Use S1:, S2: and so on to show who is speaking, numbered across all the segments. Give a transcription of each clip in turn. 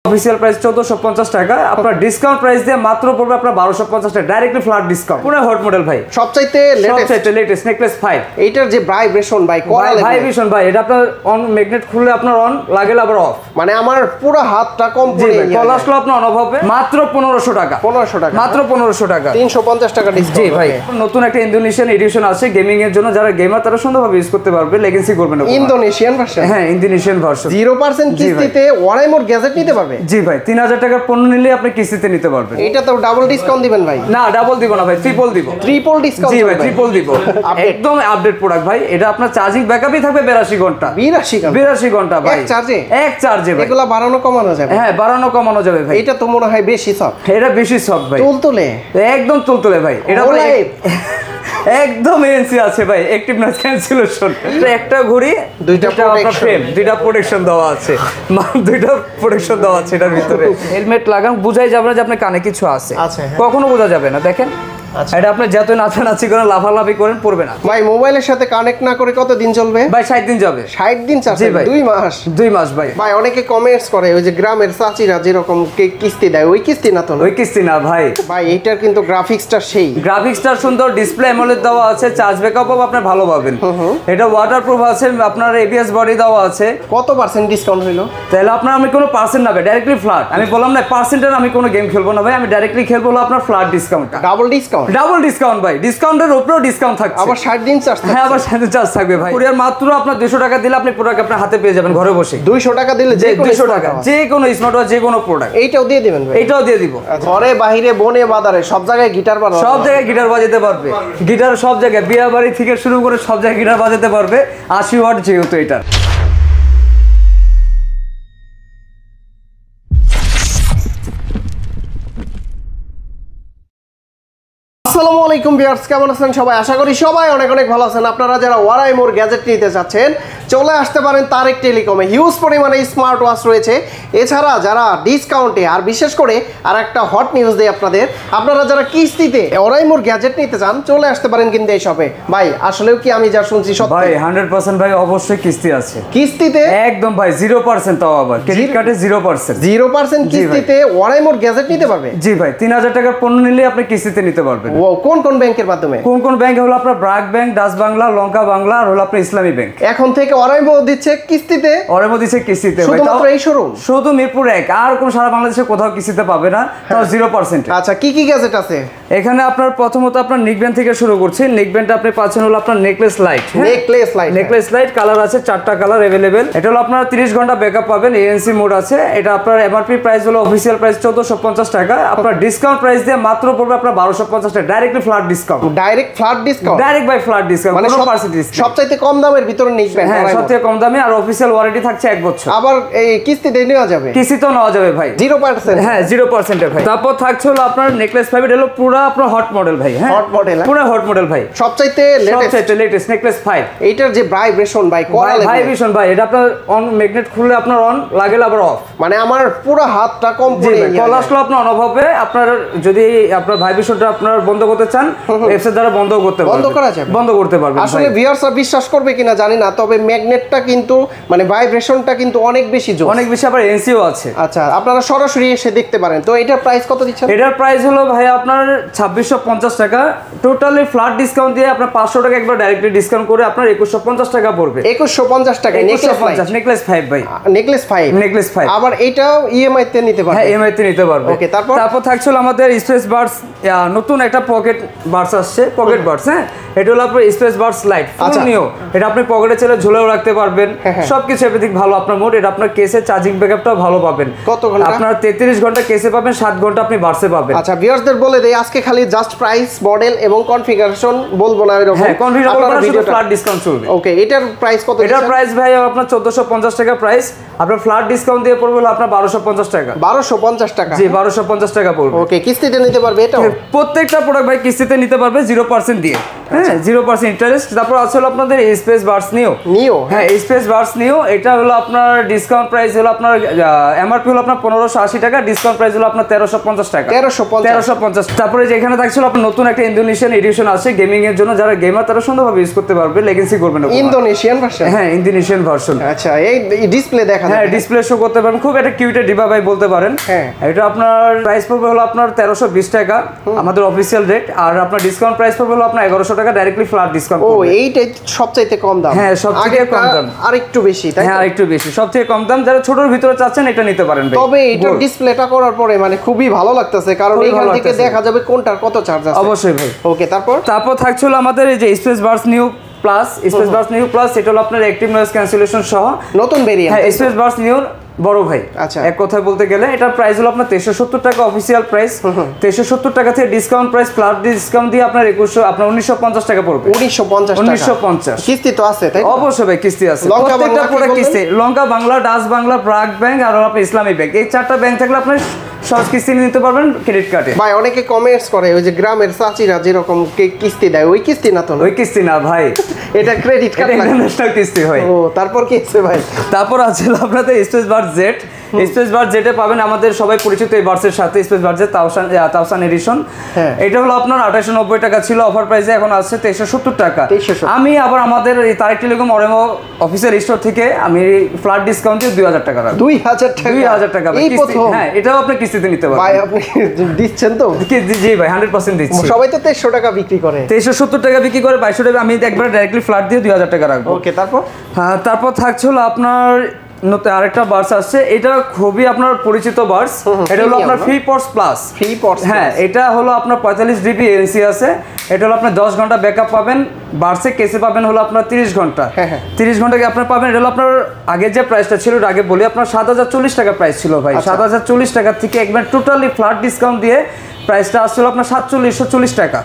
S1: Official price 1450 টাকা, আপনার discount price দিয়ে মাত্র পড়বে আপনার 1250 টাকা, ডাইরেক্টলি ফ্ল্যাট ডিসকাউন্ট। পুরো হট মডেল ভাই,
S2: সবচাইতে
S1: লেটেস্ট নেকলেস 5।
S2: এইটার যে ভাইব্রেশন ভাই, কোরা
S1: ভাইব্রেশন ভাই, এটা আপনার অন ম্যাগনেট খুললে আপনার অন, লাগলে আবার অফ,
S2: মানে আমার পুরো হাতটা কম পড়ে
S1: কল আসলো আপনার অন হবে মাত্র 1500 টাকা।
S2: 1500 টাকা,
S1: মাত্র 1500 টাকা,
S2: 350 টাকা ডিসকাউন্ট।
S1: জি ভাই, নতুন একটা ইন্দোনেশিয়ান এডিশন আছে গেমিং এর জন্য, যারা গেমার তারা সুন্দরভাবে ইউজ করতে পারবে, লেগেন্সি করবে না।
S2: Indonesian version?
S1: হ্যাঁ, ইন্দোনেশিয়ান ভার্সন।
S2: 0% কিস্তিতে ওয়ারাইমোর গ্যাজেট নিতে পারবে?
S1: জি ভাই, 3000 টাকার পণ্য নিলে আপনি কিস্তিতে নিতে পারবেন।
S2: এটা তো ডাবল ডিসকাউন্ট দিবেন ভাই?
S1: না, ডাবল দিব না ভাই, ট্রিপল দিব।
S2: Triple discount?
S1: জি ভাই, ট্রিপল দিব। একদম আপডেট প্রোডাক্ট ভাই, এটা আপনার চার্জিং ব্যাকআপই থাকবে 82 ঘন্টা।
S2: 82
S1: ঘন্টা ভাই,
S2: এক চার্জে?
S1: এক চার্জে ভাই।
S2: এগুলা বাড়ানো কমানো যাবে?
S1: হ্যাঁ, বাড়ানো কমানো যাবে ভাই।
S2: এটা তো মনে হয় বেশি সফট।
S1: এটা বেশি সফট ভাই,
S2: তুলতুলে,
S1: একদম তুলতুলে ভাই। এটা একদম এনসি আছে ভাই, অ্যাক্টিভ নয়েজ ক্যান্সেলেশন। একটা ঘড়ি, দুইটা ফ্রেম, দুইটা প্রোটেকশন দেওয়া আছে, দুইটা প্রোটেকশন দেওয়া আছে এটার ভিতরে। হেলমেট লাগান, বুঝাই যাবে না যে আপনার কানে কিছু আছে, কখনো বোঝা যাবে না। দেখেন এটা আপনি যত নাচানাচি করেন, লাফালাফি করেন, পড়বে না
S2: ভাই। মোবাইলের সাথে কানেক্ট না করে কত দিন চলবে
S1: ভাই? 60 দিন যাবে।
S2: 60 দিন চার্জ?
S1: 2 মাস। 2 মাস ভাই।
S2: ভাই অনেকে কমেন্টস করে ওই যে গ্রামের চাচিরা যেরকম কিস্তি দেয়, ওই কিস্তি না তো?
S1: ওই কিস্তি না ভাই।
S2: ভাই এটার কিন্তু গ্রাফিক্সটা সেই,
S1: গ্রাফিক্সটা সুন্দর, ডিসপ্লে অ্যামোলেড দেওয়া আছে, চার্জ ব্যাকআপও আপনি ভালো পাবেন। এটা ওয়াটারপ্রুফ আছে, আপনার এবিএস বডি দেওয়া আছে।
S2: কত পার্সেন্ট ডিসকাউন্ট হলো?
S1: তাহলে আপনার আমি কোনো পার্সেন্ট না ভাই, ডাইরেক্টলি ফ্ল্যাট। আমি বললাম না পার্সেন্টের আমি কোনো গেম খেলবো না ভাই, আমি ডাইরেক্টলি খেলবো হলো আপনার flat discount.
S2: Double discount?
S1: Double discount ভাই, ডিসকাউন্টের উপরেও ডিসকাউন্ট থাকছে।
S2: আবার 60 দিন চার্জ?
S1: হ্যাঁ, আবার 60 দিন চার্জ থাকবে ভাই। কুরিয়ার মাত্র আপনার 200 টাকা দিলে আপনি প্রোডাক্ট আপনার হাতে পেয়ে যাবেন ঘরে বসে।
S2: 200 টাকা দিলে যে
S1: 200 টাকা যে কোনো স্মার্ট ওয়াচ, যে কোনো প্রোডাক্ট।
S2: এইটাও দিয়ে দিবেন ভাই?
S1: এইটাও দিয়ে দিব।
S2: ঘরে বাইরে বনে বাজারে সব জায়গায় গিটার বাজাবে?
S1: সব জায়গায় গিটার বাজাতে পারবে, গিটার সব জায়গায়, বিয়ে বাড়ি থেকে শুরু করে সব জায়গায় গিটার বাজাতে পারবে। 80 ওয়াট যেহেতু এটা।
S2: আসসালামু আলাইকুম ভিউয়ার্স, কেমন আছেন সবাই? আশা করি সবাই অনেক অনেক ভালো আছেন। আপনারা যারা ওয়ারাইমোর গ্যাজেট নিতে চাচ্ছেন চলে আসতে পারেন তারেক টেলিকমে। হিউজ পরিমাণে স্মার্ট ওয়াচ রয়েছে। এছাড়া যারা ডিসকাউন্টে, আর বিশেষ করে আর একটা হট নিউজ দেই আপনাদের, আপনারা যারা কিস্তিতে ওয়ারাইমোর গ্যাজেট নিতে চান চলে আসতে পারেন কিন্তু এই শপে। ভাই আসলেও কি আমি যা শুনছি সত্যি?
S1: ভাই 100% ভাই, অবশ্যই কিস্তি আছে।
S2: কিস্তিতে?
S1: একদম ভাই, 0% তাও আবার ক্রেডিট কার্ডে 0%।
S2: 0% কিস্তিতে ওয়ারাইমোর গ্যাজেট নিতে পারবে?
S1: জি ভাই, 3000 টাকার পণ্য নিলে আপনি কিস্তিতে নিতে পারবেন।
S2: ও কোন কোন ব্যাংকের মাধ্যমে?
S1: কোন ব্যাংক হলো আপনার ব্রাক ব্যাংক, ডাচ বাংলা, লঙ্কা বাংলা, আর হলো আপনার ইসলামী ব্যাংক।
S2: এখন থেকে ওয়ারাইমো দিচ্ছে কিস্তিতে?
S1: ওয়ারাইমো দিচ্ছে কিস্তিতে।
S2: শুধুমাত্র এই শোরুম? শুধু
S1: মিরপুর 1, আর কোন সারা বাংলাদেশে কোথাও কিস্তিতে পাবে না, তাও 0%।
S2: আচ্ছা, কি কি গ্যাজেট আছে
S1: এখানে? আপনার প্রথমত আপনার নেকব্যান্ড থেকে শুরু করছি। নেকব্যান্ডটা আপনি পাচ্ছেন হলো আপনার necklace light. Necklace light colour আছে, 4টা কালার अवेलेबल। এটা হলো আপনার 30 ঘন্টা ব্যাকআপ পাবেন, এএনসি মোড আছে। এটা আপনার এমআরপি প্রাইস হলো অফিসিয়াল প্রাইস 1450 টাকা, আপনার ডিসকাউন্ট প্রাইস দিয়ে মাত্র পড়বে আপনার 1250 টাকা, directly flat discount.
S2: Direct flat discount? Direct
S1: by flat discount, মানে
S2: সবচাইতে কম দামের ভিতরে নেকব্যান্ড?
S1: হ্যাঁ, সবচেয়ে কম দামে, আর অফিসিয়াল ওয়ারেন্টি থাকছে 1 বছর।
S2: আবার এই কিস্তিতে নেওয়া যাবে?
S1: কিস্তিতেও নেওয়া যাবে ভাই,
S2: 0%?
S1: হ্যাঁ 0% ভাই। তারপর থাকছে হলো আপনার নেকলেস 5, এটা হলো পুরো আপনার হট মডেল ভাই। হ্যাঁ, হট মডেল, পুরো হট মডেল ভাই,
S2: সবচাইতে
S1: লেটেস্ট নেকলেস 5।
S2: এইটার যে ভাইব্রেশন ভাই, কোরা
S1: ভাইব্রেশন ভাই, এটা আপনার অন ম্যাগনেট খুললে আপনার অন, লাগলে আবার অফ,
S2: মানে আমার পুরো হাতটা কম পড়ে
S1: কল আসলো আপনার অন অফ হবে। আপনার যদি আপনার ভাইব্রেশনটা আপনার বন্ধ করতে চান, এফএস দ্বারা বন্ধ করতে পারবেন, বন্ধ করতে পারবেন।
S2: আসলে ভিউয়ার্সরা বিশ্বাস করবে কিনা জানি না, তবে ম্যাগনেটটা কিন্তু মানে ভাইব্রেশনটা কিন্তু অনেক বেশি জোর,
S1: অনেক বেশি, আবার এনসিও আছে।
S2: আচ্ছা, আপনারা সরাসরি এসে দেখতে পারেন। তো এটার প্রাইস কত দিচ্ছেন?
S1: এটার প্রাইস হলো ভাই আপনার 2650 টাকা, টোটালি ফ্ল্যাট ডিসকাউন্ট দিয়ে আপনার 500 টাকা একবার ডাইরেক্টলি ডিসকাউন্ট করে আপনার 2150 টাকা পড়বে।
S2: 2150 টাকা
S1: নেকলেস 5 ভাই, নেকলেস 5।
S2: আবার এটাও ইএমআই তে নিতে পারবে?
S1: হ্যাঁ, ইএমআই তে নিতে পারবে।
S2: ওকে, তারপর
S1: থাকছিল আমাদের স্পেস বাডস, নতুন একটা পকেট বাডস আসছে, পকেট বাডস। হ্যাঁ, এটা হলো আপনার স্পেস বাডস লাইট, ফুল নিউ। এটা আপনি পকেটে চলে ঝুলেও রাখতে পারবেন, সবকিছু এভরিথিং ভালো। আপনার মোড, এটা আপনার কেসে চার্জিং ব্যাকআপটাও ভালো পাবেন।
S2: কত ঘন্টা?
S1: আপনার 33 ঘন্টা কেসে পাবেন, 7 ঘন্টা আপনি বাডসে পাবেন।
S2: আচ্ছা, ভিউয়ারদের বলে দেই আজকে খালি জাস্ট প্রাইস, মডেল এবং কনফিগারেশন বলবো না এরকম।
S1: হ্যাঁ, কনফিগারেশন শুধু ফ্ল্যাট ডিসকাউন্ট চলবে।
S2: ওকে, এটার প্রাইস কত?
S1: এটার প্রাইস ভাই আপনার 1450 টাকা প্রাইস, আপনার ফ্ল্যাট ডিসকাউন্ট দিয়ে পড়বে হলো আপনার 1250 টাকা।
S2: 1250 টাকা?
S1: জি, 1250 টাকা পড়বে।
S2: ওকে, কিস্তিতে নিতে পারবে? এটা
S1: প্রত্যেকটা প্রোডাক্ট ভাই কিস্তিতে নিতে পারবে 0% দিয়ে। হ্যাঁ, 0% ইন্টারেস্ট। তারপর আছে হলো আপনাদের স্পেস বাডস নিউ,
S2: নিও?
S1: হ্যাঁ স্পেস বার্স নিও, এটা হলো আপনার ডিসকাউন্ট প্রাইস হলো আপনার এমআরপি হলো আপনার 1580 টাকা, ডিসকাউন্ট প্রাইস হলো আপনার 1350 টাকা। 1350। তারপরে যে এখানে থাকছিল আপনার নতুন একটা ইন্দোনেশিয়ান এডিশন আছে গেমিং এর জন্য, যারা গেমার তারা সুন্দরভাবে ইউজ করতে পারবে, লেগেন্সি করবে না।
S2: Indonesian version?
S1: হ্যাঁ ইন্দোনেশিয়ান ভার্সন।
S2: আচ্ছা এই ডিসপ্লে দেখা যায়?
S1: হ্যাঁ ডিসপ্লে শো করতে পারবেন, খুব একটা কিউট ডিবা ভাই বলতে পারেন।
S2: হ্যাঁ
S1: এটা আপনার প্রাইস পড়বে হলো আপনার 1320 টাকা আমাদের অফিসিয়াল রেট, আর আপনার ডিসকাউন্ট প্রাইস পড়বে হলো আপনার 1100 টাকা, ডাইরেক্টলি ফ্ল্যাট ডিসকাউন্ট।
S2: ও এইটা সবচাইতে কম দাম?
S1: হ্যাঁ সবচেয়ে কম দাম,
S2: আর একটু বেশি তাই?
S1: হ্যাঁ আরেকটু বেশি, সবচেয়ে কম দাম। যারা ছোটর ভিতরে চাচ্ছেন এটা নিতে পারেন ভাই।
S2: তবে এটা ডিসপ্লেটা করার পরে মানে খুবই ভালো লাগতেছে, কারণ এখান থেকে দেখা যাবে কোনটার কত চার্জ আছে।
S1: অবশ্যই ভাই।
S2: ওকে তারপর
S1: থাকছিল আমাদের এই যে space bars new plus, space bars new plus, এটা হলো আপনার অ্যাক্টিভ নয়েজ ক্যান্সেলেশন সহ নতুন ভেরিয়েন্ট। হ্যাঁ স্পেস বার্স নিউ বড় ভাই। আচ্ছা এক কথায় বলতে গেলে এটার প্রাইস হলো আপনার 1370 টাকা অফিসিয়াল প্রাইস। 1370 টাকা থেকে ডিসকাউন্ট প্রাইস ফ্ল্যাট ডিসকাউন্ট দিয়ে আপনার 1950 টাকা পড়বে। 1950
S2: কিস্তি তো আছে তাই?
S1: অবশ্যই ভাই কিস্তি আছে, প্রত্যেকটা প্রোডাক্ট কিস্তি। লঙ্কা বাংলা, ডাচ বাংলা, প্রাক ব্যাংক আর আপনার ইসলামী ব্যাংক, এই চারটা ব্যাংক থাকলে আপনি সহজ কিস্তি নিতে পারবেন ক্রেডিট কার্ডে।
S2: ভাই অনেকে কমেন্টস করে ওই যে গ্রামের চাচিরা যেরকম কিস্তি দেয়, ওই কিস্তি না তো?
S1: ওই কিস্তি না ভাই,
S2: এটা ক্রেডিট কার্ড,
S1: ইন্টারন্যাশনাল কিস্তি হয়।
S2: ও তারপর কি আছে ভাই?
S1: তারপর আছে আপনাদের space bar Z. Space bar জেটে পাবেন আমাদের সবাই পরিচিত এই বার্সের সাথে স্পেস বার জেট 1000 এডিশন। এটা হলো আপনার 2890 টাকা ছিল অফার প্রাইসে, এখন আছে 2370 টাকা। আমি আবার আমাদের এই তারেক টেলিকম অরেমো অফিসিয়াল স্টোর থেকে আমি ফ্ল্যাট ডিসকাউন্টে 2000 টাকা রাখবো।
S2: 2000 টাকা?
S1: এই প্রথম। হ্যাঁ এটাও আপনি কিস্তিতে নিতে পারবেন।
S2: ভাই আপনি দিচ্ছেন তো?
S1: জি ভাই 100% দিচ্ছি।
S2: সবাই তো 2300 টাকা বিক্রি করে।
S1: 2370 টাকা বিক্রি করে, 2200 টাকা আমি একবার ডাইরেক্টলি ফ্ল্যাট দিয়ে 2000 টাকা রাখবো।
S2: ওকে তারপর? হ্যাঁ
S1: তারপর থাকছিল আপনার নতুন আরেকটা বার্স আসছে, এটা খুবই আপনার পরিচিত বার্স। এটা হলো আপনার ফ্রি পডস প্লাস। হ্যাঁ এটা হলো আপনার 45 জিবি এনসি আছে, এটা হলো আপনার 10 ঘন্টা ব্যাকআপ পাবেন, বার্সে কেসে পাবেন হলো আপনার 30 ঘন্টা। 30 ঘন্টা কি আপনার পাবেন। এটা হলো আপনার আগে যে প্রাইসটা ছিল, আগে বলি আপনার 7040 টাকা প্রাইস ছিল ভাই। 7040 টাকা থেকে একবার টোটালি ফ্ল্যাট ডিসকাউন্ট দিয়ে প্রাইসটা আসছিল আপনার 4740 টাকা।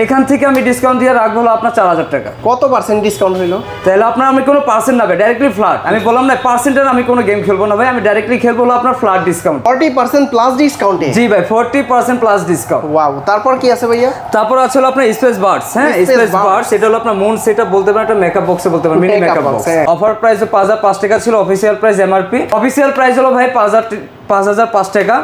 S1: এখান থেকে আমি ডিসকাউন্ট দিয়ে রাখবো হলো আপনার 4000 টাকা।
S2: কত পার্সেন্ট ডিসকাউন্ট হলো?
S1: তাহলে আপনার আমি কোনো পার্সেন্ট না ভাই, ডাইরেক্টলি ফ্ল্যাট। আমি বললাম না পার্সেন্টের আমি কোনো গেম খেলবো না ভাই, আমি ডাইরেক্টলি খেলবো হলো আপনার ফ্ল্যাট ডিসকাউন্ট
S2: 40% প্লাস ডিসকাউন্টে।
S1: জি ভাই 40% প্লাস ডিসকাউন্ট।
S2: ওয়াও তারপর কি আছে ভাইয়া?
S1: তারপর আছে হলো আপনার স্পেস বার্স। হ্যাঁ স্পেস বার্স এটা হলো আপনার মুন সেটআপ বলতে পারেন, একটা মেকআপ বক্সে বলতে পারেন, mini makeup box. Offer price 5005 টাকা ছিল, official price MRP official price হলো ভাই 5005 টাকা।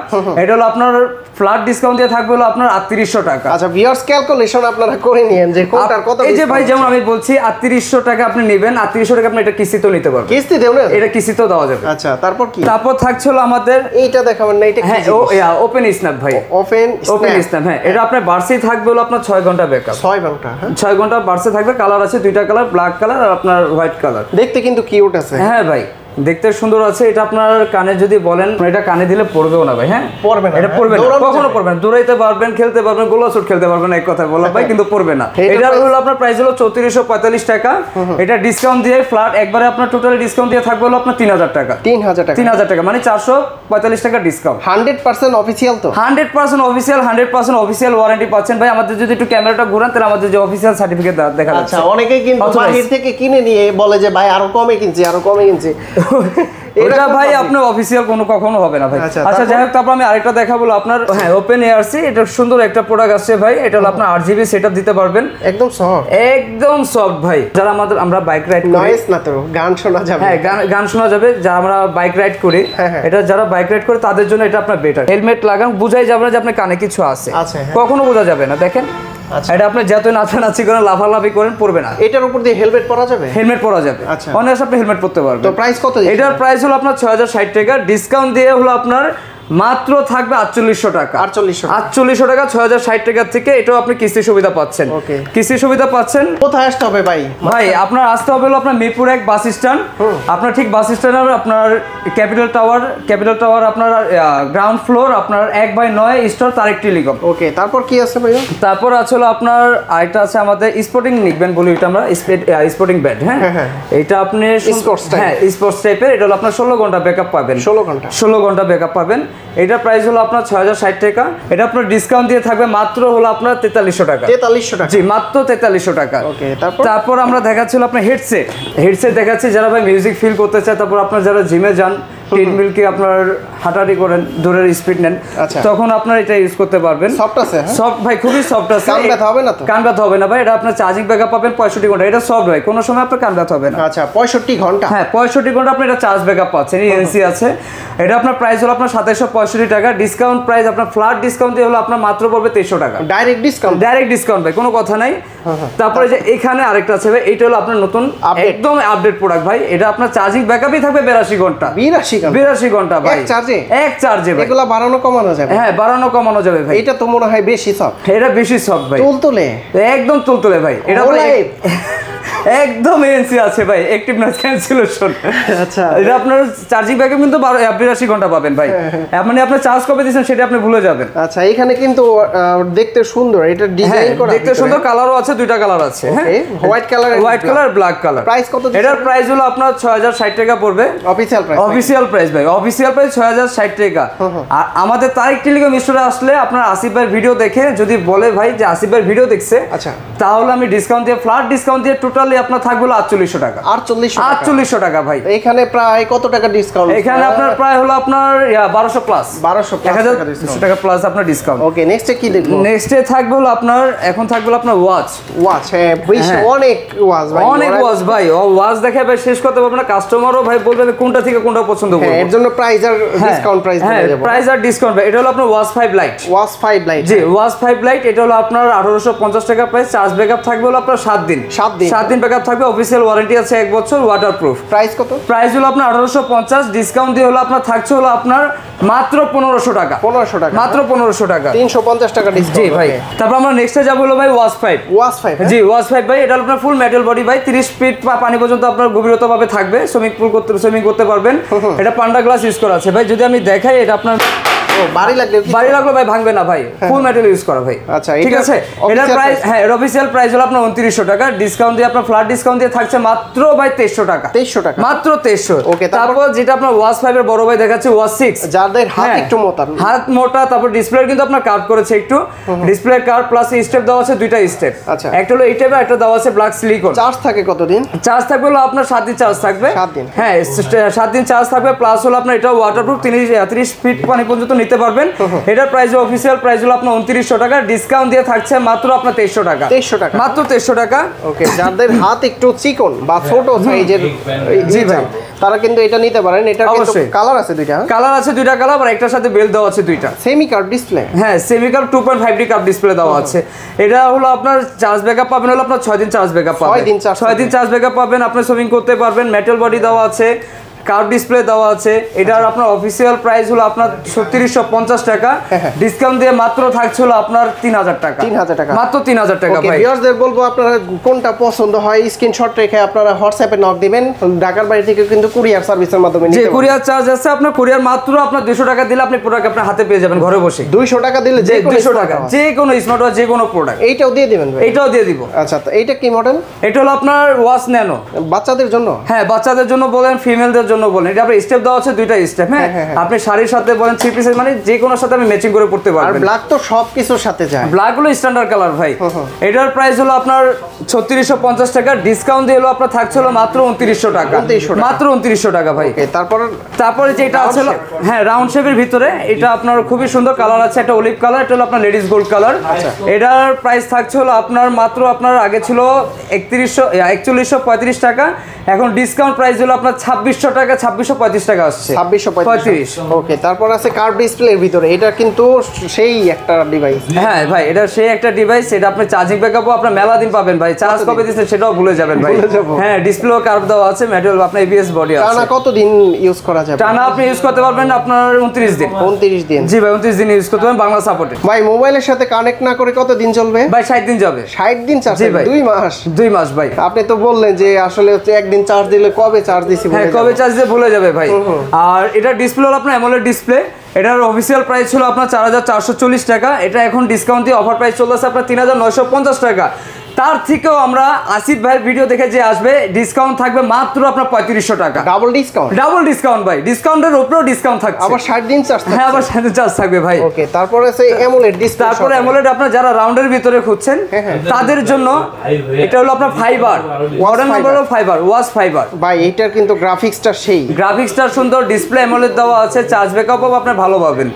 S1: এটা হলো আপনার ফ্ল্যাট ডিসকাউন্ট দিয়ে থাকবে হলো আপনার 3800 টাকা।
S2: আচ্ছা ভিউয়ার্স ক্যালকুলেশন আপনারা করে নিয়েন যে কোনটার কত।
S1: এই যে ভাই যেমন আমি বলছি 3800 টাকা আপনি নেবেন, 3800 টাকা আপনি এটা কিস্তিতেও নিতে পারবেন।
S2: কিস্তি দেও না?
S1: এটা কিস্তিতেও দেওয়া যাবে।
S2: আচ্ছা তারপর কি?
S1: তারপর থাকছিল আমাদের
S2: এইটা দেখাবেন না? এটা কি?
S1: হ্যাঁ ওপেন স্ন্যাপ ভাই। Open snap. হ্যাঁ এটা আপনার বার্সেই থাকবে হলো আপনার 6 ঘন্টা ব্যাকআপ।
S2: 6 ঘন্টা? হ্যাঁ
S1: 6 ঘন্টা বার্সে থাকবে। কালার আছে দুইটা কালার, ব্ল্যাক কালার আর আপনার হোয়াইট কালার।
S2: দেখতে কিন্তু কিউট আছে।
S1: হ্যাঁ ভাই দেখতে সুন্দর আছে। এটা আপনার কানে যদি বলেন, এটা কানে দিলে পড়বেও না ভাই। হ্যাঁ
S2: পড়বে না,
S1: এটা পড়বে না, কখনো পড়বে না। দৌড়াইতে পারবেন, খেলতে পারবেন, গোলা শুট খেলতে পারবেন, এক কথা বলা ভাই, কিন্তু পড়বে না। এটা হলো আপনার প্রাইস হলো 3445 টাকা। এটা ডিসকাউন্ট দিয়ে ফ্ল্যাট একবারে আপনার টোটালি ডিসকাউন্ট দিয়ে থাকবে হলো আপনার 3000 টাকা। 3000 টাকা মানে 445 টাকা ডিসকাউন্ট।
S2: 100% অফিসিয়াল তো?
S1: 100% অফিসিয়াল, 100% অফিসিয়াল ওয়ারেন্টি পাচ্ছেন ভাই। আমাদের যদি একটু ক্যামেরাটা ঘোরান তাহলে আমাদের যে অফিসিয়াল সার্টিফিকেট দেখা যাচ্ছে।
S2: আচ্ছা অনেকেই কিন্তু বাহির থেকে কিনে নিয়ে বলে যে ভাই আরো কমে কিনছি, আরো কমে কিনছি।
S1: এটা ভাই আপনার অফিসিয়াল কখনো হবে না ভাই। আচ্ছা যাই হোক, তারপর আমি আরেকটা দেখাবো আপনার। হ্যাঁ ওপেন এআরসি, এটা সুন্দর একটা প্রোডাক্ট আসছে ভাই। এটা হলো আপনার 8GB সেটআপ দিতে পারবেন,
S2: একদম সফট,
S1: একদম সফট ভাই। যারা আমরা বাইক রাইড করি,
S2: নয়েজ না তো, গান শোনা যাবে।
S1: হ্যাঁ গান শোনা যাবে। যারা আমরা বাইক রাইড করি, এটা যারা বাইক রাইড করে তাদের জন্য এটা আপনার বেটার। হেলমেট লাগান, বুঝাই যাবে না যে আপনার কানে কিছু আছে, কখনো বোঝা যাবে না। দেখেন এটা আপনি যত নাচানাচি করেন, লাফালাফি করেন, পড়বে না।
S2: এটার উপর দিয়ে হেলমেট পরা যাবে? হেলমেট
S1: পরা যাবে। আচ্ছা অনায়াসে আপনি হেলমেট পরতে পারবেন।
S2: তো প্রাইস কত?
S1: এটার প্রাইস হলো আপনার 6060 টাকা। ডিসকাউন্ট দিয়ে হলো আপনার মাত্র থাকবে 4800 টাকা। 4800 টাকা 6060 টাকা থেকে। এটাও আপনি কিস্তি সুবিধা পাচ্ছেন। কিস্তি সুবিধা পাচ্ছেন।
S2: কোথায় আসতে হবে ভাই?
S1: ভাই আপনার আসতে হবে হলো আপনার মিরপুর 1 বাস স্ট্যান্ড। আপনার ঠিক বাস স্ট্যান্ডের আপনার ক্যাপিটাল টাওয়ার আপনার গ্রাউন্ড ফ্লোর আপনার 1/9 স্টোর তারেক টেলিকম।
S2: ওকে তারপর কি আছে ভাই?
S1: তারপর আছে হলো আপনার আরেকটা আছে আমাদের স্পোর্টিং নিকব্যান্ড বলি, এটা আমরা স্পোর্টিং ব্যাট। হ্যাঁ এটা আপনি স্পোর্টস টাইপের। এটা হলো আপনার 16 ঘন্টা ব্যাকআপ পাবেন। 16 ঘন্টা ব্যাকআপ পাবেন। এটা প্রাইস হলো আপনার 6060 টাকা। এটা আপনার ডিসকাউন্ট দিয়ে থাকবে মাত্র হলো আপনার 4300 টাকা।
S2: 4300 টাকা?
S1: জি মাত্র 4300 টাকা।
S2: ওকে
S1: তারপর আমরা দেখাচ্ছি হলো আপনার হেডসেট দেখাচ্ছি যারা ভাই মিউজিক ফিল করতে চায়। তারপর আপনার যারা জিমে যান, ট্রেডমিল কি আপনার হাঁটাহাঁটি করেন, দৌড়ের স্পিড নেন,
S2: আচ্ছা।
S1: তখন আপনার এটা ইউজ করতে পারবেন।
S2: সফট আছে?
S1: সফট ভাই, খুবই সফট আছে।
S2: কান ব্যথা হবে না তো?
S1: কান ব্যথা হবে না ভাই, এটা আপনার চার্জিং ব্যাকআপ পাবেন 65 ঘন্টা। এটা সফট ভাই, কোনো সময় আপনার কান ব্যথা হবে না।
S2: আচ্ছা 65 ঘন্টা?
S1: হ্যাঁ 65 ঘন্টা আপনি এটা চার্জ ব্যাকআপ পাচ্ছেন। এনসি আছে। এটা আপনার প্রাইস হলো আপনার 2765 টাকা। ডিসকাউন্ট প্রাইস আপনার ফ্ল্যাট ডিসকাউন্ট দিয়ে হলো আপনার মাত্র পড়বে 2300 টাকা।
S2: Direct discount? ডাইরেক্ট
S1: ডিসকাউন্ট ভাই, কোনো কথা নাই। তারপরে যে এখানে আরেকটা আছে ভাই, এটা হলো আপনার নতুন একদম আপডেট প্রোডাক্ট ভাই। এটা আপনার চার্জিং ব্যাকআপই থাকবে 82 ঘন্টা।
S2: 82
S1: ঘন্টা ভাই, এক চার্জে ভাই।
S2: এগুলা বাড়ানো কমানো যাবে?
S1: হ্যাঁ বাড়ানো কমানো যাবে ভাই।
S2: এটা তো মনে হয় বেশি সফট।
S1: এটা বেশি সফট ভাই, তুলতুলে, একদম তুলতুলে ভাই। এটা একদম এনসি আছে ভাই, অ্যাক্টিভ নয়েজ ক্যান্সেলেশন। আচ্ছা, এটা আপনার চার্জিং ব্যাকআপ কিন্তু 82 ঘন্টা পাবেন ভাই। মানে আপনি চার্জ কবে দিয়েছেন সেটা আপনি ভুলে যাবেন।
S2: আচ্ছা, এখানে কিন্তু দেখতে সুন্দর, এটা ডিজাইন করা,
S1: দেখতে সুন্দর, কালারও আছে, দুইটা কালার আছে। হ্যাঁ,
S2: white colour,
S1: black colour.
S2: Price কত?
S1: এটার প্রাইস হলো আপনার 6060 টাকা পড়বে। অফিশিয়াল প্রাইস ভাই, অফিশিয়াল প্রাইস 6060 টাকা। আর আমাদের তারিক টেলিকম স্টোরে আসলে আপনার আসিফ ভাইয়ের ভিডিও দেখে যদি বলে ভাই যে আসিফ ভাইয়ের ভিডিও দেখছে, আচ্ছা, তাহলে আমি ডিসকাউন্ট দিয়ে, ফ্ল্যাট ডিসকাউন্ট দিয়ে টোটালি আপনার থাকবে 4800 টাকা। 4800 টাকা ভাই।
S2: এখানে প্রায় কত টাকা ডিসকাউন্ট?
S1: এখানে আপনার প্রায় হলো আপনার 1200 প্লাস, 1200 টাকা প্লাস আপনার ডিসকাউন্ট।
S2: ওকে, নেক্সটে কি দেখবো?
S1: নেক্সটে থাকবে হলো আপনার, এখন থাকবে হলো আপনার ওয়াচ।
S2: হ্যাঁ অনেক ওয়াচ ভাই,
S1: অনেক ওয়াচ ভাই। ওয়াচ দেখে ভাই শেষ করতে পারবে না, কাস্টমারও ভাই বলবে কোনটা থেকে কোনটা পছন্দ করবে।
S2: এর জন্য প্রাইস আর ডিসকাউন্ট,
S1: প্রাইস আর ডিসকাউন্ট ভাই। এটা হলো আপনার ওয়াচ 5 লাইট। জি, ওয়াচ 5 লাইট। এটা হলো আপনার 1850 টাকা প্রাইস। চার্জ ব্যাকআপ থাকবে হলো আপনার 7 দিন। 7 দিন ব্যাকআপ থাকবে। অফিশিয়াল ওয়ারেন্টি আছে 1 বছর, ওয়াটারপ্রুফ।
S2: প্রাইস কত?
S1: প্রাইস হলো আপনার 1850, ডিসকাউন্ট দিয়ে হলো আপনার থাকছে হলো আপনার মাত্র 1500 টাকা। 1500 টাকা, মাত্র 1500 টাকা,
S2: 350 টাকা ডিসকাউন্ট।
S1: জি ভাই। তারপর আমরা নেক্সটে যাব হলো ভাই ওয়াচ 5। জি, ওয়াচ 5 ভাই। এটা হলো আপনার ফুল মেটাল বডি ভাই, 30 ফিট পানি পর্যন্ত আপনার গভীরতা ভাবে থাকবে। সুইমিং করতে পারবেন। এটা পান্ডা গ্লাস ইউজ করা আছে ভাই। যদি আমি দেখাই, এটা আপনার বাড়ি লাগলো ভাই, ভাঙবে না ভাই, ফুল মেটাল ইউজ করা ভাই। আচ্ছা, ঠিক আছে। এটার প্রাইস, হ্যাঁ, এর অফিশিয়াল প্রাইস হলো আপনার 2900 টাকা। ডিসকাউন্ট দিয়ে আপনার ফ্ল্যাট ডিসকাউন্ট দিয়ে থাকছে মাত্র ভাই 2300 টাকা। 2300 টাকা, মাত্র 2300। ওকে, তারপর যেটা আপনার ওয়াচ 5 এর বড় ভাই দেখাচ্ছে, ওয়াচ 6,
S2: যাদের হাত একটু মোটা,
S1: তারপর ডিসপ্লে কিন্তু আপনার কার্ভ করেছে একটু, ডিসপ্লে কার্ভ প্লাস স্টেপ দেওয়া আছে, দুইটা স্টেপ। আচ্ছা, একটা হলো এই টাইপের, একটা দেওয়া আছে ব্ল্যাক সিলিকন।
S2: চার্জ থাকে কতদিন? চার্জ
S1: থাকবে হলো আপনার 7 দিন চার্জ থাকবে। 7 দিন, হ্যাঁ 7 দিন চার্জ থাকবে। প্লাস হলো আপনার এটা ওয়াটারপ্রুফ, 30 ফিট পানি পর্যন্ত নিতে পারবেন। এটার প্রাইস, অফিশিয়াল প্রাইস হলো আপনার 2900 টাকা। ডিসকাউন্ট দিয়ে থাকছে মাত্র আপনার 2300 টাকা। 2300 টাকা, মাত্র 2300 টাকা।
S2: ওকে, যাদের হাত একটু চিকন বা ছোট সাইজের, জি ভাই, তারা কিন্তু এটা নিতে পারেন। এটা কিন্তু কালার আছে দুইটা। কালার আছে দুইটা কালার, আর একটার সাথে বেল দেওয়া আছে দুইটা। সেমি কার্ভ ডিসপ্লে, হ্যাঁ semi curve 2.5D curve display দেওয়া আছে। এটা হলো আপনার চার্জ ব্যাকআপ পাবেন হলো আপনার 6 দিন চার্জ ব্যাকআপ পাবেন। 6 দিন চার্জ ব্যাকআপ পাবেন। আপনি সুইমিং করতে পারবেন। মেটাল বডি দেওয়া আছে, কার্ভ ডিসপ্লে দেওয়া আছে। এটার আপনার অফিশিয়াল প্রাইস হলো আপনার 3650 টাকা। ডিসকাউন্ট দিয়ে মাত্র থাকছে হলো আপনার 3000 টাকা। 3000 টাকা, মাত্র 3000 টাকা ভাই। ভিউয়ারদের বলবো, আপনারা কোনটা পছন্দ হয় স্ক্রিনশট রেখে আপনারা হোয়াটসঅ্যাপে নক দিবেন। ঢাকার বাইরে থেকে কিন্তু কুরিয়ার সার্ভিসের মাধ্যমে নিতে পারবেন।
S1: কুরিয়ার চার্জ আছে আপনার। কুরিয়ার মাত্র আপনার 200 টাকা দিলে আপনি প্রোডাক্ট আপনার হাতে পেয়ে যাবেন ঘরে বসে।
S2: 200 টাকা দিলে যে
S1: 200 টাকা যে কোনো স্মার্ট ওয়াচ, যে কোনো প্রোডাক্ট।
S2: এইটাও দিয়ে দিবেন ভাই? এইটাও দিয়ে দিব। আচ্ছা, তো এইটা কি মডেল?
S1: এটা হলো আপনার ওয়াচ ন্যানো,
S2: বাচ্চাদের জন্য। হ্যাঁ,
S1: বাচ্চাদের জন্য বলেন, ফিমেলদের জন্য বলেন। এটা আপনার স্টেপ দেওয়া আছে, দুইটা স্টেপ। হ্যাঁ, আপনি শাড়ির সাথে বলেন, 3 পিসের, মানে যে কোনোর সাথে আপনি ম্যাচিং করে পড়তে পারবেন।
S2: আর ব্ল্যাক তো সবকিছুর সাথে যায়।
S1: ব্ল্যাক হলো স্ট্যান্ডার্ড কালার ভাই। এটার প্রাইস হলো আপনার 3650 টাকা। ডিসকাউন্ট দিয়ে হলো আপনার থাকছে হলো মাত্র 2900 টাকা। মাত্র 2900 টাকা ভাই। তারপরে যেটা আছে, হ্যাঁ রাউন্ড শেপের ভিতরে, এটা আপনার খুবই সুন্দর কালার আছে, একটা অলিভ কালার, এটা হলো আপনার লেডিস গোল্ড কালার। এটার প্রাইস থাকছে হলো আপনার মাত্র, আপনার আগে ছিল 4135 টাকা, এখন ডিসকাউন্ট প্রাইস হলো আপনার 2600 টাকা, 2635 টাকা আসছে। 2635।
S2: ওকে, তারপর আছে কার্ভ ডিসপ্লের ভিতরে। এটা কিন্তু সেই একটা ডিভাইস।
S1: হ্যাঁ ভাই, এটা সেই একটা ডিভাইস। এটা আপনি চার্জিং ব্যাকআপও আপনার মেলা দিন পাবেন ভাই। চার্জ কবে দিচ্ছেন সেটাও ভুলে যাবেন ভাই। হ্যাঁ, ডিসপ্লেও কার্ভ দেওয়া আছে, মেটাল আপনার এবিএস বডি আছে।
S2: টানা কতদিন ইউজ করা যাবে?
S1: টানা আপনি ইউজ করতে পারবেন আপনার 29 দিন।
S2: 29 দিন? জি
S1: ভাই, 29 দিন ইউজ করতে পারবেন বাংলা সাপোর্টে।
S2: ভাই, মোবাইলের সাথে কানেক্ট না করে কত দিন চলবে?
S1: ভাই 60 দিন যাবে।
S2: 60 দিন চার্জ? জি ভাই, 2 মাস ভাই। আপনি তো বললেন যে আসলে হচ্ছে একদিন চার্জ দিলে কবে চার্জ দিছি,
S1: হ্যাঁ কবে চার্জ দিয়ে ভুলে যাবে ভাই। আর এটা ডিসপ্লে হলো আপনার অ্যামোলেড ডিসপ্লে। এটার অফিসিয়াল প্রাইস ছিল আপনার 4440 টাকা। এটা এখন ডিসকাউন্ট দিয়ে অফার প্রাইস চলতেছে আপনার 3950 টাকা। তার থেকেও আমরা আসিফ ভাইয়ের ভিডিও দেখে যে আসবে ডিসকাউন্ট থাকবে মাত্র আপনার 3500 টাকা।
S2: ডাবল ডিসকাউন্ট
S1: ভাই, ডিসকাউন্টের উপরেও ডিসকাউন্ট থাকছে।
S2: আবার 60 দিন চার্জ।
S1: হ্যাঁ, আবার 60 দিন চার্জ থাকবে ভাই।
S2: ওকে, তারপরে আছে অ্যামোলেড ডিসপ্লে।
S1: তারপরে অ্যামোলেড আপনার যারা রাউন্ডের ভিতরে খুঁজছেন তাদের জন্য এটা হলো আপনার ফাইবার, মডেল নাম্বার হলো ফাইবার, ওয়াস ফাইবার।
S2: ভাই এটার কিন্তু গ্রাফিক্সটা সেই,
S1: গ্রাফিক্সটা সুন্দর, ডিসপ্লে অ্যামোলেড দেওয়া আছে, চার্জ ব্যাকআপও আপনি ভালো পাবেন।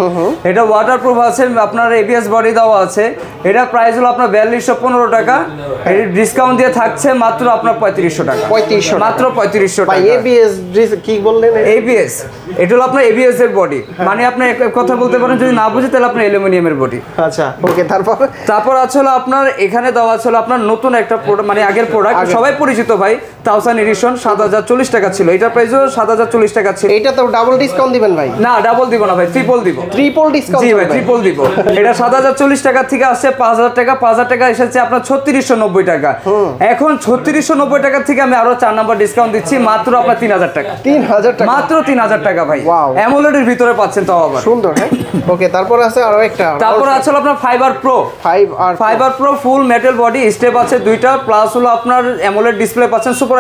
S1: এটা ওয়াটারপ্রুফ আছে, আপনার এবিএস বডি দেওয়া আছে। এটা প্রাইস হলো আপনার 4215 টাকা, এর ডিসকাউন্ট দিয়ে থাকছে মাত্র আপনার 3500 টাকা।
S2: 3500
S1: মাত্র 3500 টাকা।
S2: ভাই এবিএস কি বললেন?
S1: এবিএস, এটা হলো আপনার এবিএস এর বডি, মানে আপনি এক কথা বলতে পারেন যদি না বুঝে তাহলে আপনার অ্যালুমিনিয়ামের বডি।
S2: আচ্ছা, ওকে। তারপর
S1: আছে হলো আপনার এখানে দেওয়া আছে হলো আপনার নতুন একটা প্রোডাক্ট, মানে আগের প্রোডাক্ট সবাই পরিচিত ভাই, তাওসান এডিশন 7040 টাকা ছিল, এটার প্রাইসও 7040 টাকা ছিল।
S2: এটা তো ডাবল ডিসকাউন্ট দিবেন ভাই?
S1: না, ডাবল দিব না ভাই, ট্রিপল দিব।
S2: Triple discount?
S1: জি ভাই, ট্রিপল দিব। এটা 7040 টাকা থেকে আসছে 5000 টাকা, 5000 টাকা এসেছে আপনার 3690 টাকা। এখন 3690 টাকা থেকে আমি আরো 4 নাম্বার ডিসকাউন্ট দিচ্ছি মাত্র আপনার 3000 টাকা।
S2: 3000 টাকা?
S1: মাত্র 3000 টাকা ভাই। অ্যামোলেডের ভিতরে পাচ্ছেন তাও আবার
S2: সুন্দর। হ্যাঁ, ওকে। তারপর আছে আরো একটা,
S1: তারপর আছে হলো আপনার ফাইবার প্রো ফুল মেটাল বডি, স্টেপ আছে দুইটা, প্লাস হলো আপনার অ্যামোলেড ডিসপ্লে পাচ্ছেন, সুপার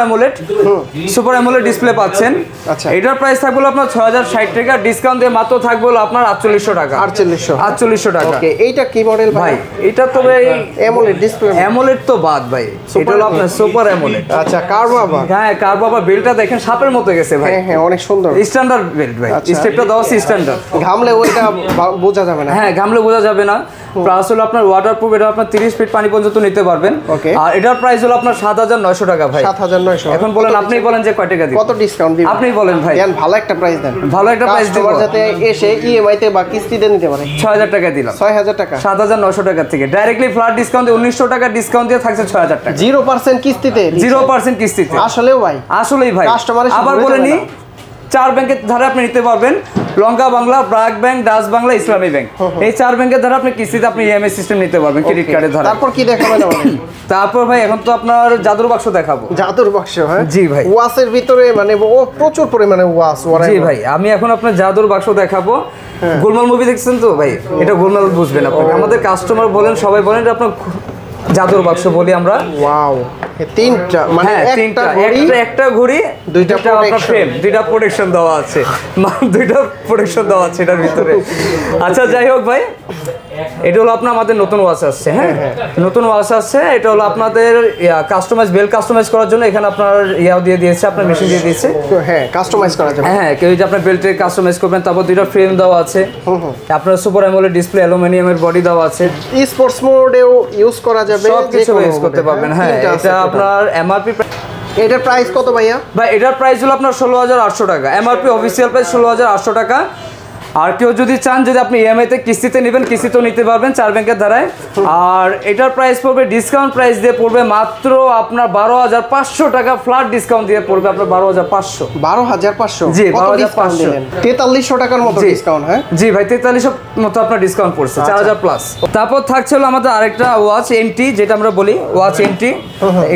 S1: অ্যামোলেড ডিসপ্লে পাচ্ছেন।
S2: আচ্ছা,
S1: এটার প্রাইস থাকবে আপনার 6060 টাকা, ডিসকাউন্ট দিয়ে মাত্র থাকবে হলো আপনার 4800 টাকা। 4800 টাকা।
S2: ওকে, এইটা কি মডেল
S1: ভাই? এটা তো ভাই
S2: অ্যামোলেড ডিসপ্লে,
S1: অ্যামোলেড তো বাদ ভাই, এটা হলো আপনার সুপার অ্যামোলেড।
S2: আচ্ছা, কার্ভাবা।
S1: হ্যাঁ, কার্ভাবা বেল্টটা দেখেন সাপের মতো গেছে ভাই।
S2: হ্যাঁ, অনেক সুন্দর
S1: স্ট্যান্ডার্ড বেল্ট ভাই, স্টেপটা দাও স্ট্যান্ডার্ড।
S2: ঘামলে ওইটা বোঝা যাবে না।
S1: হ্যাঁ, ঘামলে বোঝা যাবে না। প্লাস হলো আপনার ওয়াটারপ্রুফ, এটা আপনার 30 ফিট পানি পর্যন্ত নিতে পারবেন। আর এটার প্রাইস হলো আপনার 7900 টাকা ভাই।
S2: 7900।
S1: এখন বলেন, আপনিই বলেন যে কয় টাকা দিবেন?
S2: কত ডিসকাউন্ট দিবেন
S1: আপনিই বলেন ভাই।
S2: দেন ভালো একটা প্রাইস দেন।
S1: ভালো একটা প্রাইস দিব,
S2: যাতে এসে ইএমআই তে বা কিস্তিতে নিতে পারে।
S1: 6000 টাকা দিলাম।
S2: 6000 টাকা?
S1: 7900 টাকা থেকে ডাইরেক্টলি ফ্ল্যাট ডিসকাউন্ট 1900 টাকা ডিসকাউন্ট দিয়ে থাকছে 6000 টাকা।
S2: 0% কিস্তিতে?
S1: 0% কিস্তিতে।
S2: আসলেও ভাই?
S1: আসলেই ভাই। আবার বলেনি, 4 ব্যাংকের ধারে আপনি নিতে পারবেন, লঙ্কা বাংলা, ব্র্যাক ব্যাংক, ডাচ বাংলা, ইসলামী ব্যাংক। এই 4 ব্যাংকের ধারে আপনি কিস্তিতে আপনি ইএমআই সিস্টেম নিতে পারবেন, ক্রেডিট কার্ডের ধারে।
S2: তারপর কি দেখাবেন আমাদের?
S1: তারপর ভাই এখন তো আপনার জাদুর বাক্স দেখাবো।
S2: জাদুর বাক্স? হ্যাঁ
S1: জি ভাই।
S2: ওয়াসের ভিতরে মানে প্রচুর পরিমাণে ওয়াস।
S1: জি ভাই, আমি এখন আপনার জাদুর বাক্স দেখাবো। গোলমাল মুভি দেখছেন তো ভাই? এটা গোলমাল বুঝবেন আপনি, আমাদের কাস্টমার বলেন, সবাই বলেন এটা আপনার জাদুর বাক্স বলি আমরা।
S2: ওয়াও, তিনটা মানে
S1: একটা ঘড়ি, দুইটা আপনার ফ্রেম, দুইটা প্রোটেকশন দেওয়া আছে, দুইটা প্রোটেকশন দেওয়া আছে এটার ভিতরে। আচ্ছা, যাই হোক ভাই, এটা হলো আপনার আমাদের নতুন ওয়াচ আসছে। হ্যাঁ, নতুন ওয়াচ আসছে। এটা হলো আপনাদের কাস্টমাইজ, বেল কাস্টমাইজ করার জন্য এখানে আপনার ইয়াও দিয়ে দিয়েছে, আপনার মেশিন দিয়ে দিয়েছে।
S2: হ্যাঁ, কাস্টমাইজ করা যাবে।
S1: হ্যাঁ, কেউ যে আপনার বেল্টে কাস্টমাইজ করবেন। তারপর দুইটা ফ্রেম দেওয়া আছে, আপনার সুপার অ্যামোলেড ডিসপ্লে, অ্যালুমিনিয়ামের বডি দেওয়া আছে।
S2: স্পোর্টস মোডেও ইউজ করা যাবে,
S1: সব কিছু ইউজ করতে পারবেন। হ্যাঁ, এটা আপনার এমআরপি।
S2: এটার প্রাইস কত ভাইয়া?
S1: ভাই এটার প্রাইস হলো আপনার 16800 টাকা, এমআরপি অফিসিয়াল প্রাইস 16800 টাকা। আর কেউ যদি চান যদি আপনি ইএমআইতে কিস্তিতে নেবেন, কিস্তিতেও নিতে পারবেন 4 ব্যাংকের ধারায়। আর এটার প্রাইস পড়বে, ডিসকাউন্ট প্রাইস দিয়ে পড়বে মাত্র আপনার 12500 টাকা, ফ্ল্যাট ডিসকাউন্ট দিয়ে পড়বে আপনার 12500।
S2: 12500?
S1: জি, 12500।
S2: 4300 টাকার মতো ডিসকাউন্ট। হ্যাঁ
S1: জি ভাই, 4300 মতো আপনার ডিসকাউন্ট পড়ছে, 4000 প্লাস। তারপর থাকছে হলো আমাদের আরেকটা ওয়াচ এনটি, যেটা আমরা বলি ওয়াচ এনটি।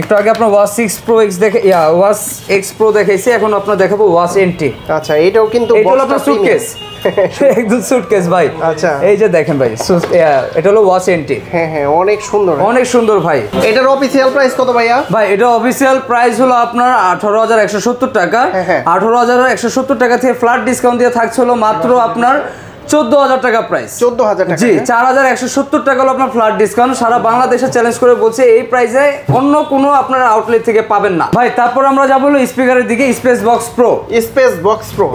S1: একটু আগে আপনার ওয়াচ 6 প্রো এক্স দেখে, ওয়াচ এক্স প্রো দেখাইছি, এখন আপনার দেখাবো ওয়াচ এনটি।
S2: আচ্ছা, এটাও কিন্তু
S1: এটা হলো আপনার সুটকেস, একদম সুটকেস ভাই।
S2: আচ্ছা,
S1: এই যে দেখেন ভাই, এটা হলো ওয়াচ এনটি।
S2: হ্যাঁ, অনেক সুন্দর,
S1: অনেক সুন্দর ভাই।
S2: এটার অফিসিয়াল প্রাইস কত ভাইয়া?
S1: ভাই এটা অফিসিয়াল প্রাইস হলো আপনার 18170 টাকা। 18170 টাকা থেকে ফ্ল্যাট ডিসকাউন্ট দিয়ে থাকছে হলো মাত্র আপনার 14000 টাকা প্রাইস।
S2: 14000 টাকা?
S1: জি, 4170 টাকা হলো আপনার ফ্ল্যাট ডিসকাউন্ট। সারা বাংলাদেশে চ্যালেঞ্জ করে বলছে এই প্রাইসে অন্য কোনো আপনার আউটলেট থেকে পাবেন না ভাই। তারপর আমরা যাব হলো স্পিকারের দিকে, space box pro.
S2: Space box pro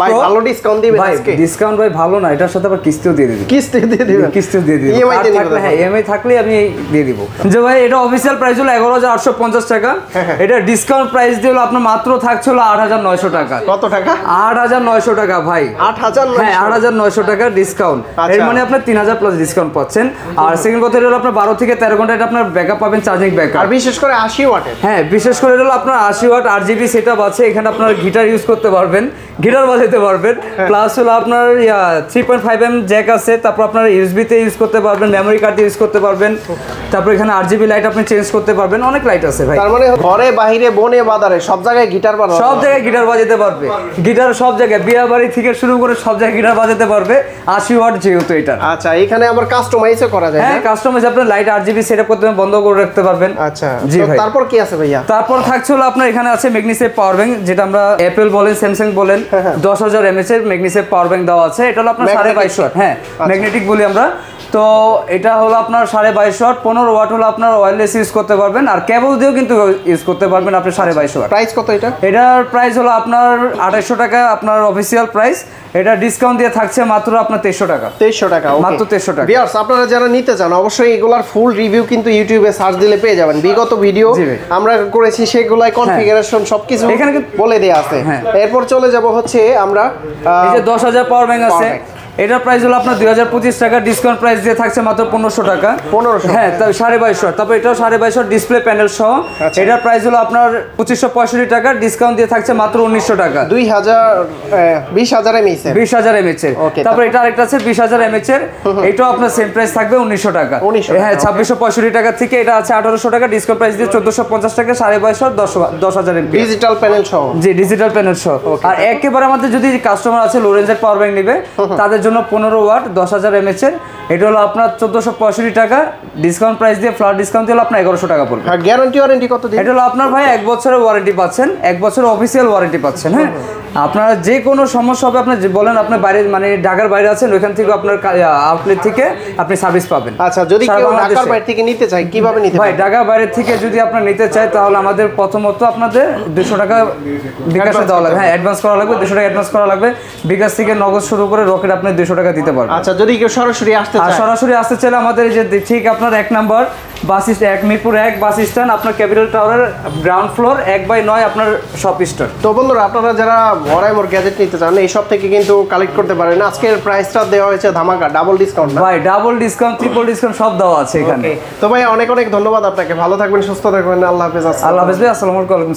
S1: ভাই
S2: ভালো ডিসকাউন্ট দিবেন আজকে?
S1: ডিসকাউন্ট ভাই ভালো না, এটার সাথে আবার কিস্তিও দিয়ে দিবেন।
S2: কিস্তি দিয়ে দিবেন?
S1: ইএমআই তে নিবেন? হ্যাঁ, ইএমআই থাকলে আমি দিয়ে দিব। যে ভাই এটা অফিশিয়াল প্রাইস হলো 11850 টাকা। এটা ডিসকাউন্ট প্রাইস দিয়ে হলো আপনার মাত্র থাকছে হলো 8900 টাকা।
S2: কত টাকা?
S1: 8900 টাকা ভাই।
S2: 8900?
S1: হ্যাঁ, 8900 টাকা ডিসকাউন্ট। এর মানে আপনি 3000 প্লাস ডিসকাউন্ট পাচ্ছেন। আর সেকেন্ড কথা হলো আপনার 12 থেকে 13 ঘন্টা এটা আপনার ব্যাকআপ পাবেন, চার্জিং ব্যাকআপ।
S2: আর বিশেষ করে 80 ওয়াটের।
S1: হ্যাঁ, বিশেষ করে হলো আপনার 80 ওয়াট আরজিবি সেটআপ আছে। এখানে আপনার গিটার ইউজ করতে পারবেন, গিটার বাজাতে পারবেন। প্লাস হলো আপনার 3.5mm জ্যাক আছে। তারপর আপনার ইউএসবি তে ইউজ করতে পারবেন, মেমরি কার্ড ইউজ করতে পারবেন। তারপর এখানে আরজিবি লাইট আপনি চেঞ্জ করতে পারবেন, অনেক লাইট আছে ভাই।
S2: তার মানে ঘরে বাইরে বনে বাজারে সব জায়গায় গিটার বাজাতে,
S1: সব জায়গায় গিটার বাজাতে পারবে। গিটার সব জায়গায়, বিয়ে বাড়ি থেকে শুরু করে সব জায়গায় গিটার বাজাতে চালাতে পারবে 80 ওয়াট যেহেতু এটা।
S2: আচ্ছা, এখানে আবার কাস্টমাইজও করা যায়।
S1: হ্যাঁ, কাস্টমাইজ আপনি লাইট RGB সেটআপ করতে বন্ধ করে রাখতে পারবেন।
S2: আচ্ছা
S1: জি ভাই।
S2: তারপর কি আছে ভাইয়া?
S1: তারপর থাকছে হলো আপনার এখানে আছে ম্যাগনেসিয়াম পাওয়ার ব্যাংক, যেটা আমরা অ্যাপল বলেন স্যামসাং বলেন 10000 mAh এর ম্যাগনেসিয়াম পাওয়ার ব্যাংক দেওয়া আছে। এটা হলো আপনার 22.5 ওয়াট। হ্যাঁ, ম্যাগনেটিক বলি আমরা। তো এটা হলো আপনার 22.5 ওয়াট, 15 ওয়াট হলো আপনার ওয়্যারলেস ইউজ করতে পারবেন, আর কেবল দিয়েও কিন্তু ইউজ করতে পারবেন আপনি 22.5 ওয়াট।
S2: প্রাইস কত এটা?
S1: এটার প্রাইস হলো আপনার 2800 টাকা আপনার অফিসিয়াল প্রাইস। এটা ডিসকাউন্ট দিয়ে থাকছে মাত্র আপনার 2300 টাকা।
S2: 2300 টাকা,
S1: মাত্র 2300 টাকা।
S2: ভিউয়ার্স, আপনারা যারা নিতে চান অবশ্যই এগুলার ফুল রিভিউ কিন্তু ইউটিউবে সার্চ দিলে পেয়ে যাবেন। বিগত ভিডিও আমরা করেছি, সেগুলাই কনফিগারেশন সবকিছু এখানে বলে দেয়া আছে। এরপর চলে যাব হচ্ছে আমরা
S1: এই যে 10000 পাওয়ার ব্যাংক আছে, এটার প্রাইস হলো আপনার 2025 টাকা, ডিসকাউন্ট প্রাইস দিয়ে থাকছে মাত্র 1500 টাকা।
S2: 1500?
S1: হ্যাঁ, তাই 22.5 ওয়াট। তারপর এটাও 22.5 ওয়াট ডিসপ্লে প্যানেল সহ। এটার প্রাইস হলো আপনার 2565 টাকা, ডিসকাউন্ট দিয়ে থাকছে মাত্র 1900 টাকা।
S2: 20000 mAh এর।
S1: 20000 mAh এর। তারপর এটা আরেকটা আছে 20000 mAh এর, এটাও আপনার সেম প্রাইস থাকবে 1900 টাকা। হ্যাঁ, 2665 টাকা থেকে এটা আছে 1800 টাকা, ডিসকাউন্ট প্রাইস দিয়ে 1450 টাকা, 22.5 ওয়াট 10000 mAh
S2: ডিজিটাল প্যানেল সহ।
S1: জি, ডিজিটাল প্যানেল সহ। আর একেবারে আমাদের যদি কাস্টমার আছে লো রেঞ্জের পাওয়ার ব্যাংক নেবে, তাদের জন্য 15 ওয়াট 10000 mAh এর, এটা হলো আপনার 1465 টাকা, ডিসকাউন্ট প্রাইস দিয়ে ফ্ল্যাট ডিসকাউন্ট দিয়ে আপনার 1100 টাকা পড়বে।
S2: আর গ্যারান্টি ওয়ারেন্টি কত দিন?
S1: এটা হলো আপনার ভাই 1 বছরের ওয়ারেন্টি পাচ্ছেন, 1 বছরের অফিসিয়াল ওয়ারেন্টি পাচ্ছেন। হ্যাঁ, আপনার যে কোনো সমস্যা হবে, আপনি বলেন আপনি বাইরে মানে ঢাকার বাইরে আছেন, ওইখান থেকে আপনার আউটলেট থেকে আপনি সার্ভিস পাবেন।
S2: আচ্ছা, যদি কেউ ঢাকার বাইরে থেকে নিতে চায় কিভাবে নিতে
S1: ভাই? ঢাকার বাইরে থেকে যদি আপনার নিতে চায়, তাহলে আমাদের প্রথমত আপনাদের 200 টাকা বিকাশে দেওয়া লাগবে। হ্যাঁ, অ্যাডভান্স করা লাগবে, 200 টাকা অ্যাডভান্স করা লাগবে। বিকাশ থেকে নগদ শুরু করে রকেট আপনি 200 টাকা দিতে পারবেন।
S2: আচ্ছা, যদি কেউ সরাসরি আসতে চায়?
S1: সরাসরি আসতে চাইলে আমাদের এই যে ঠিক আপনার 1 নম্বর bus stand, Mirpur 1 bus stand, আপনার ক্যাপিটাল টাওয়ারের গ্রাউন্ড ফ্লোর 1/9 আপনার শপ স্টোর।
S2: তো বন্ধুরা, আপনারা যারা ওয়ারাইমোর গ্যাজেট নিতে চান এই সব থেকে কিন্তু কালেক্ট করতে পারেন। আজকের প্রাইসটা দেওয়া হয়েছে ধামাকা, ডাবল ডিসকাউন্ট।
S1: ভাই ডাবল ডিসকাউন্ট, ট্রিপল ডিসকাউন্ট সব দেওয়া আছে এখানে।
S2: তো ভাই অনেক অনেক ধন্যবাদ আপনাকে, ভালো থাকবেন, সুস্থ থাকবেন। আল্লাহ হাফেজ।
S1: আল্লাহ হাফেজ ভাই, আসসালামু আলাইকুম।